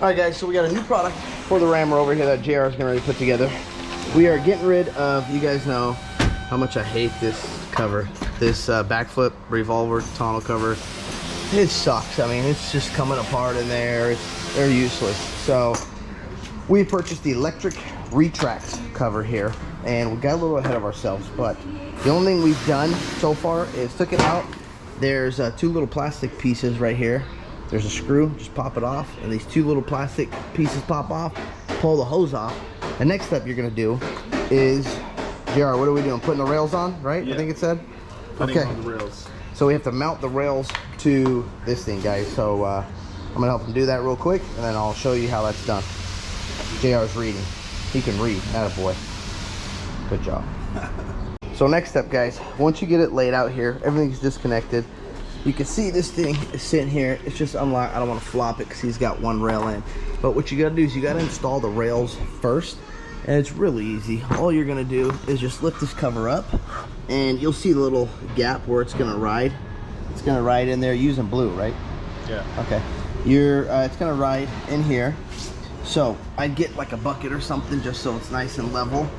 All right, guys, so we got a new product for the rammer over here that JR is getting ready to put together. We are getting rid of, you guys know how much I hate this cover. This backflip revolver tonneau cover. It sucks. I mean, it's just coming apart in there. They're useless. So we purchased the electric retract cover here, and we got a little ahead of ourselves, but the only thing we've done so far is took it out. There's two little plastic pieces right here. There's a screw, just pop it off, and these two little plastic pieces pop off, pull the hose off. The next step you're gonna do is, JR, what are we doing? Putting the rails on, right? Yeah. I think it said? Putting on the rails. So we have to mount the rails to this thing, guys. So I'm gonna help him do that real quick, and then I'll show you how that's done. JR's reading. He can read, attaboy. Good job. So next step, guys, once you get it laid out here, everything's disconnected. You can see this thing is sitting here. It's just unlocked. I don't want to flop it because he's got one rail in. But what you got to do is you got to install the rails first. And it's really easy. All you're going to do is just lift this cover up. And you'll see the little gap where it's going to ride. It's going to ride in there using blue, right? Yeah. Okay. It's going to ride in here. So I'd get like a bucket or something just so it's nice and level.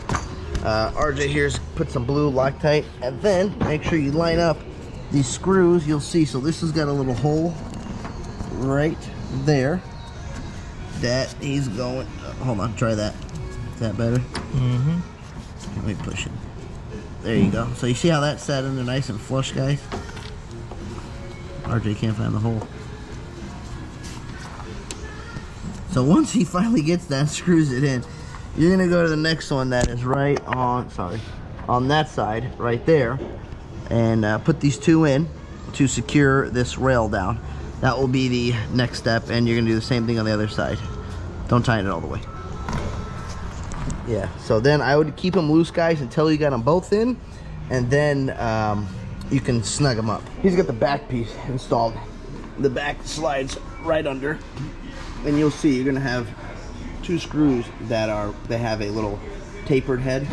RJ here's put some blue Loctite. And then make sure you line up these screws. You'll see, so this has got a little hole right there that he's going, hold on, try that. Is that better? Mm-hmm. Let me push it. There you go. So you see how that's set in there nice and flush, guys? RJ can't find the hole. So once he finally gets that, screws it in, you're gonna go to the next one that is right on, on that side, right there. And put these two in to secure this rail down. That will be the next step, and you're gonna do the same thing on the other side. Don't tighten it all the way. Yeah, so then I would keep them loose, guys, until you got them both in, and then you can snug them up. He's got the back piece installed. The back slides right under, and you'll see you're gonna have two screws that have a little tapered head,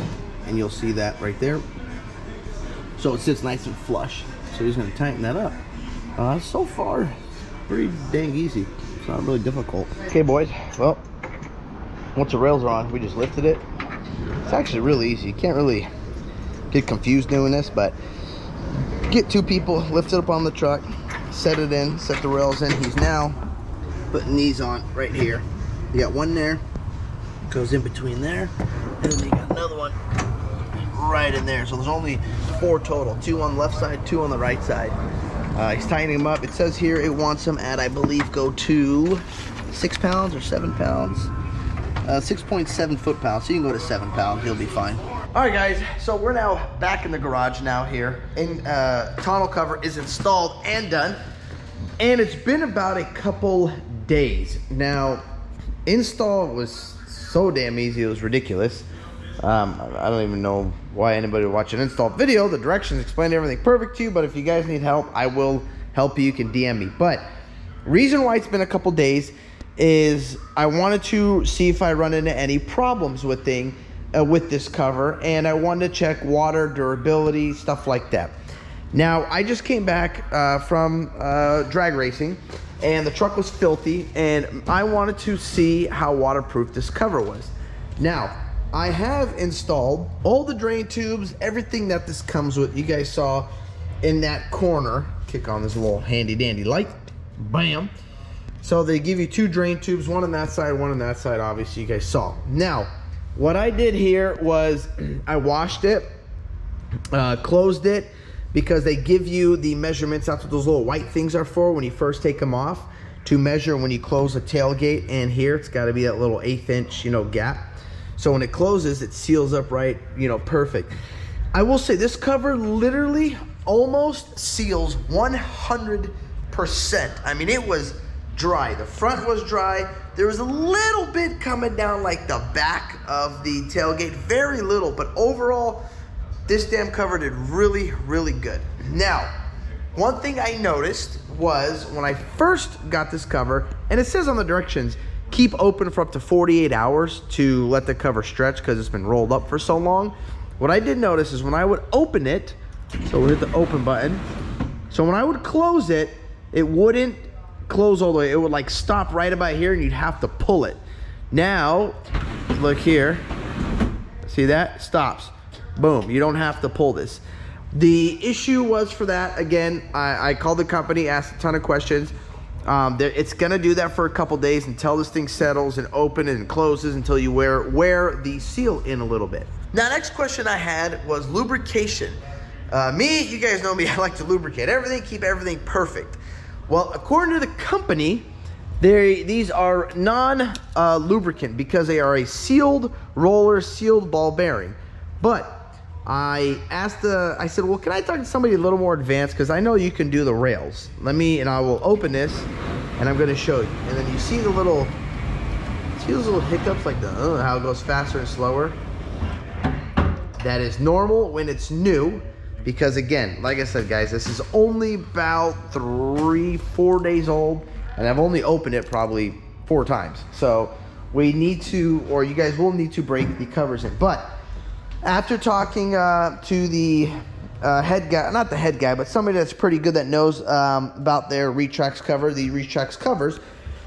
and you'll see that right there. So it sits nice and flush. So he's going to tighten that up. So far, pretty dang easy. It's not really difficult. Okay, boys. Well, once the rails are on, we just lifted it. It's actually really easy. You can't really get confused doing this, but get two people, lift it up on the truck, set it in, set the rails in. He's now putting these on right here. You got one there, goes in between there, and then you got another one right in there. So there's only 4 total, 2 on the left side, 2 on the right side. He's tightening them up. It says here it wants them at, I believe, go to 6 pounds or 7 pounds. 6.7 foot-pounds, so you can go to 7 pounds, you'll be fine. All right, guys, so we're now back in the garage now here, and tonneau cover is installed and done, and it's been about a couple days. Now, install was so damn easy, it was ridiculous. I don't even know why anybody would watch an install video. The directions explain everything perfect to you, but if you guys need help, I will help you. You can DM me. But reason why it's been a couple days is I wanted to see if I run into any problems with this cover, and I wanted to check water, durability, stuff like that. Now, I just came back from drag racing, and the truck was filthy, and I wanted to see how waterproof this cover was. Now, I have installed all the drain tubes, everything that this comes with. You guys saw in that corner. Kick on this little handy dandy light. Bam. So they give you 2 drain tubes, one on that side, one on that side, obviously you guys saw. Now, what I did here was I washed it, closed it, because they give you the measurements. That's what those little white things are for when you first take them off, to measure when you close the tailgate. And here it's got to be that little 1/8 inch, gap. So when it closes, it seals up right, perfect. I will say this cover literally almost seals 100%. I mean, it was dry. The front was dry. There was a little bit coming down like the back of the tailgate, very little, but overall, this damn cover did really, really good. Now, one thing I noticed was when I first got this cover, and it says on the directions, keep open for up to 48 hours to let the cover stretch because it's been rolled up for so long. What I did notice is when I would open it, so we'll hit the open button. So when I would close it, it wouldn't close all the way. It would like stop right about here and you'd have to pull it. Now, look here. See that? Stops. Boom. You don't have to pull this. The issue was for that, again, I called the company, asked a ton of questions. It's going to do that for a couple days until this thing settles and opens and closes until you wear the seal in a little bit. Now, next question I had was lubrication. You guys know me, I like to lubricate everything, keep everything perfect. Well, according to the company, these are non-lubricant because they are a sealed roller, sealed ball bearing. But I said, well, can I talk to somebody a little more advanced? Because I know you can do the rails. And I will open this and I'm going to show you. And then you see those little hiccups, like how it goes faster and slower. That is normal when it's new. Because again, like I said, guys, this is only about 3-4 days old. And I've only opened it probably 4 times. So we need to, or you guys will need to break the covers in. But after talking to the head guy, not the head guy, but somebody that's pretty good that knows about their Retrax cover, the Retrax covers,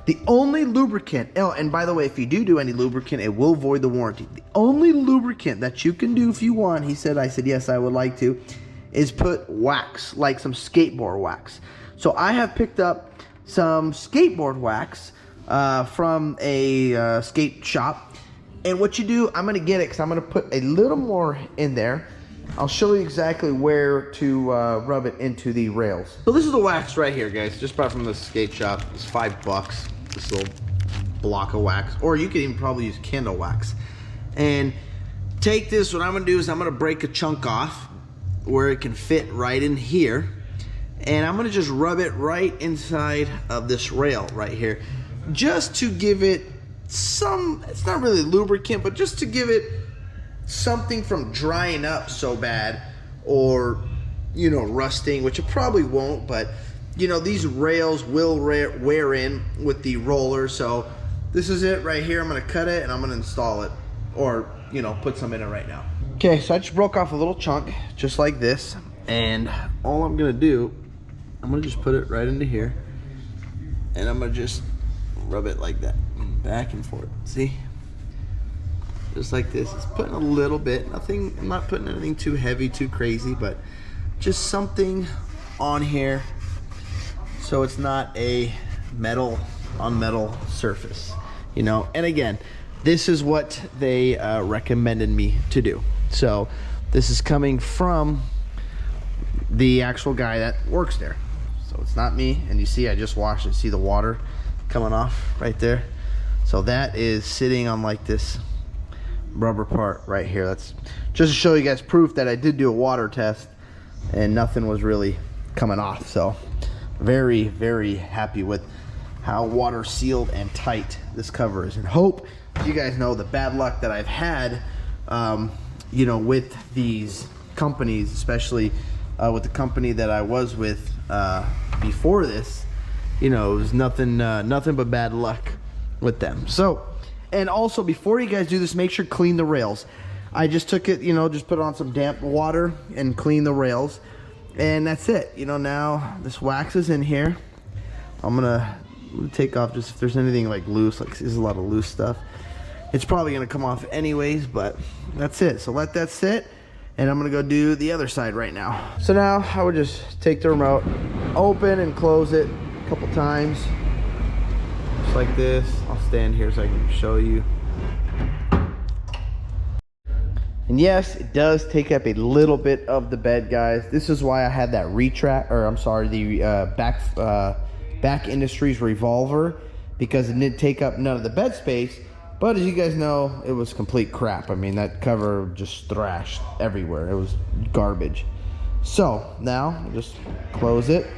the only lubricant, oh, and by the way, if you do any lubricant, it will void the warranty. The only lubricant that you can do if you want, I said, yes, I would like to, is put wax, like some skateboard wax. So I have picked up some skateboard wax from a skate shop. And what you do, I'm going to get it because I'm going to put a little more in there. I'll show you exactly where to rub it into the rails. So this is the wax right here, guys. Just bought from the skate shop. It's $5. This little block of wax. Or you could even probably use candle wax. And take this, what I'm going to do is I'm going to break a chunk off where it can fit right in here. And I'm going to just rub it right inside of this rail right here. Just to give it some, it's not really lubricant, but just to give it something from drying up so bad or, you know, rusting, which it probably won't, but you know, these rails will wear in with the roller. So this is it right here. I'm going to cut it and I'm going to install it, or, you know, put some in it right now. Okay, so I just broke off a little chunk just like this, and all I'm going to do, I'm going to just put it right into here, and I'm going to just rub it like that, back and forth. See? Just like this. It's putting a little bit, nothing, I'm not putting anything too heavy, too crazy, but just something on here so it's not a metal on metal surface, you know. And again, this is what they recommended me to do. So this is coming from the actual guy that works there. So it's not me, and you see I just washed it. See the water coming off right there? So that is sitting on like this rubber part right here. That's just to show you guys proof that I did do a water test and nothing was really coming off. So very, very happy with how water sealed and tight this cover is, and hope you guys know the bad luck that I've had you know, with these companies, especially with the company that I was with before this. You know, it was nothing but bad luck with them. So, and also before you guys do this, make sure to clean the rails. I just took it, you know, just put on some damp water and clean the rails, and that's it. You know, now this wax is in here. I'm gonna take off just if there's anything like loose, like there's a lot of loose stuff. It's probably gonna come off anyways, but that's it. So let that sit, and I'm gonna go do the other side right now. So now I would just take the remote, open and close it a couple times, just like this. I'll stand here so I can show you. And yes, it does take up a little bit of the bed, guys. This is why I had that retract, or I'm sorry, the Back Industries revolver, because it didn't take up none of the bed space. But as you guys know, it was complete crap. I mean, that cover just thrashed everywhere. It was garbage. So now just close it.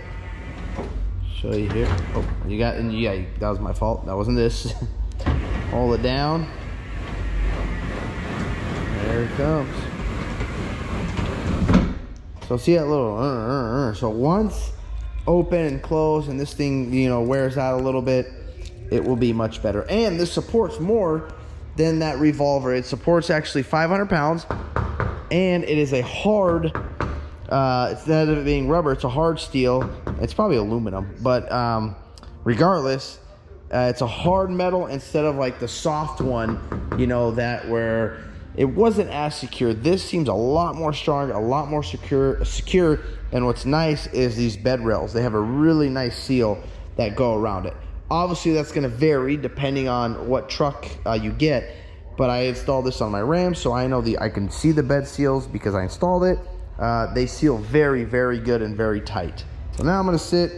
Show you here. Oh, you got, and yeah, that was my fault. That wasn't this. Hold it down. There it comes. So see that little so once open and close and this thing, you know, wears out a little bit, it will be much better. And this supports more than that revolver. It supports actually 500 pounds, and it is a hard, instead of it being rubber, it's a hard steel. It's probably aluminum, but regardless, it's a hard metal instead of like the soft one, you know, that where it wasn't as secure. This seems a lot more strong, a lot more secure. And what's nice is these bed rails. They have a really nice seal that go around it. Obviously, that's going to vary depending on what truck you get. But I installed this on my Ram, so I know I can see the bed seals because I installed it. They seal very, very good and very tight. So now I'm going to sit,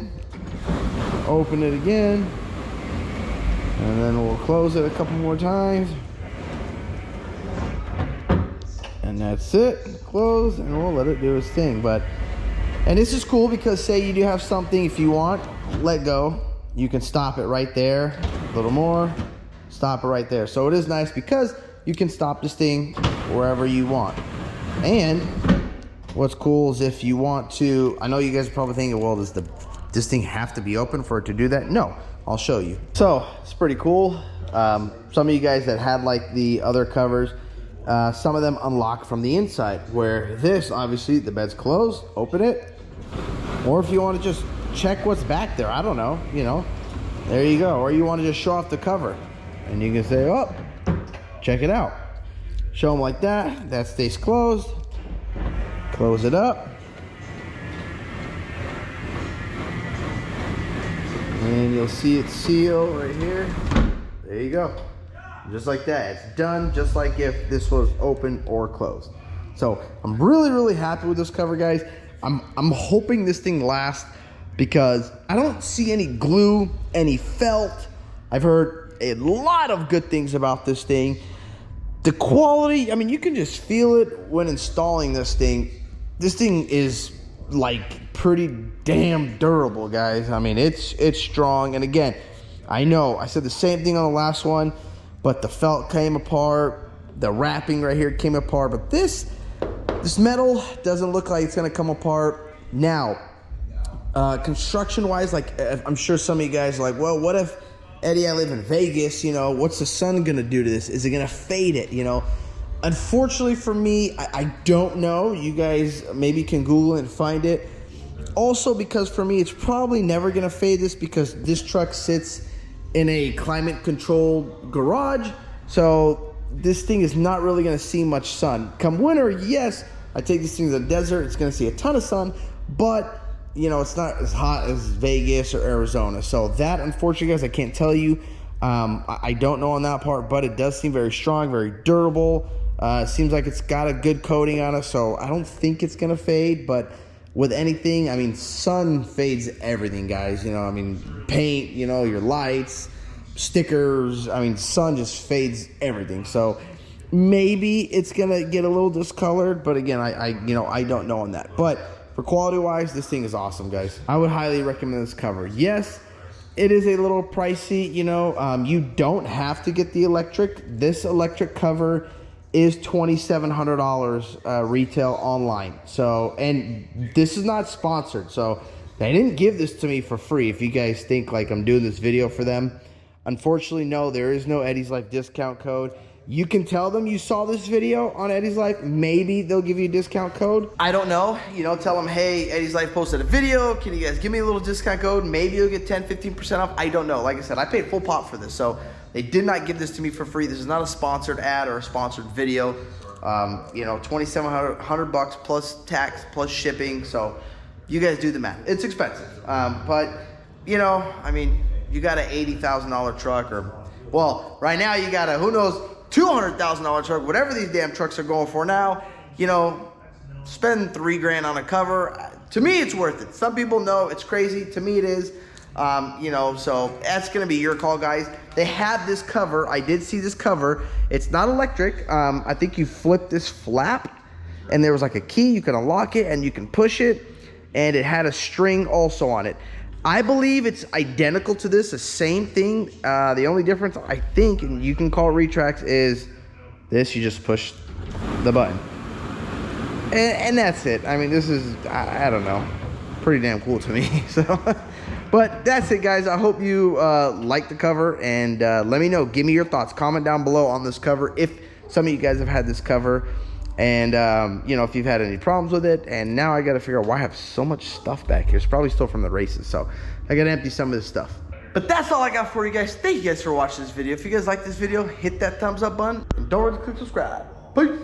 open it again, and then we'll close it a couple more times. And that's it, close, and we'll let it do its thing. And this is cool because say you do have something, if you want, let go, you can stop it right there, a little more, stop it right there. So it is nice because you can stop this thing wherever you want. And what's cool is if you want to, I know you guys are probably thinking, well, does this thing have to be open for it to do that? No, I'll show you. So it's pretty cool. Some of you guys that had like the other covers, some of them unlock from the inside, where this, obviously, the bed's closed, open it. Or if you want to just check what's back there, I don't know, you know, there you go. Or you want to just show off the cover, and you can say, oh, check it out. Show them like that, that stays closed. Close it up. And you'll see it seal right here. There you go. Just like that. It's done just like if this was open or closed. So I'm really, really happy with this cover, guys. I'm hoping this thing lasts because I don't see any glue, any felt. I've heard a lot of good things about this thing. The quality, I mean, you can just feel it when installing this thing. This thing is like pretty damn durable, guys. I mean, it's strong. And again, I know I said the same thing on the last one, but the felt came apart, the wrapping right here came apart, but this metal doesn't look like it's gonna come apart. Now, construction wise, like I'm sure some of you guys are like, well, what if, Eddie, I live in Vegas, you know, what's the sun gonna do to this? Is it gonna fade it, you know? Unfortunately for me, I don't know. You guys maybe can Google it and find it. Also, because for me, it's probably never gonna fade this because this truck sits in a climate controlled garage. So this thing is not really gonna see much sun. Come winter, yes, I take this thing to the desert, it's gonna see a ton of sun, but you know, it's not as hot as Vegas or Arizona. So that, unfortunately, guys, I can't tell you. I don't know on that part, but it does seem very strong, very durable. It seems like it's got a good coating on it, so I don't think it's gonna fade. But with anything, I mean, sun fades everything, guys. You know, I mean, paint, you know, your lights, stickers. I mean, sun just fades everything. So maybe it's gonna get a little discolored, but again, I don't know on that. But for quality wise, this thing is awesome, guys. I would highly recommend this cover. Yes, it is a little pricey, you know. You don't have to get the electric. This electric cover is $2,700 retail online. So, and this is not sponsored, so they didn't give this to me for free. If you guys think like I'm doing this video for them, unfortunately, no, there is no Eddie's Life discount code. You can tell them you saw this video on Eddie's Life. Maybe they'll give you a discount code. I don't know. You know, tell them, hey, Eddie's Life posted a video. Can you guys give me a little discount code? Maybe you'll get 10, 15% off. I don't know. Like I said, I paid full pop for this. So they did not give this to me for free. This is not a sponsored ad or a sponsored video. You know, $2,700 bucks plus tax plus shipping. So you guys do the math. It's expensive. But, you know, I mean, you got an $80,000 truck or, well, right now you got a, who knows, $200,000 truck, whatever these damn trucks are going for now, you know, spend $3 grand on a cover. To me, it's worth it. Some people know it's crazy. To me, it is. You know, so that's going to be your call, guys. They have this cover. I did see this cover. It's not electric. I think you flip this flap and there was like a key. You can unlock it and you can push it. And it had a string also on it. I believe it's identical to this, the same thing. The only difference, I think, and you can call it retracts, is this, you just push the button. And that's it. I mean, this is, I don't know, pretty damn cool to me. So, but that's it, guys. I hope you like the cover, and let me know. Give me your thoughts. Comment down below on this cover if some of you guys have had this cover. And, you know, if you've had any problems with it. And now I got to figure out why I have so much stuff back here. It's probably still from the races. So I got to empty some of this stuff. But that's all I got for you guys. Thank you guys for watching this video. If you guys like this video, hit that thumbs up button. And don't forget to click subscribe. Peace.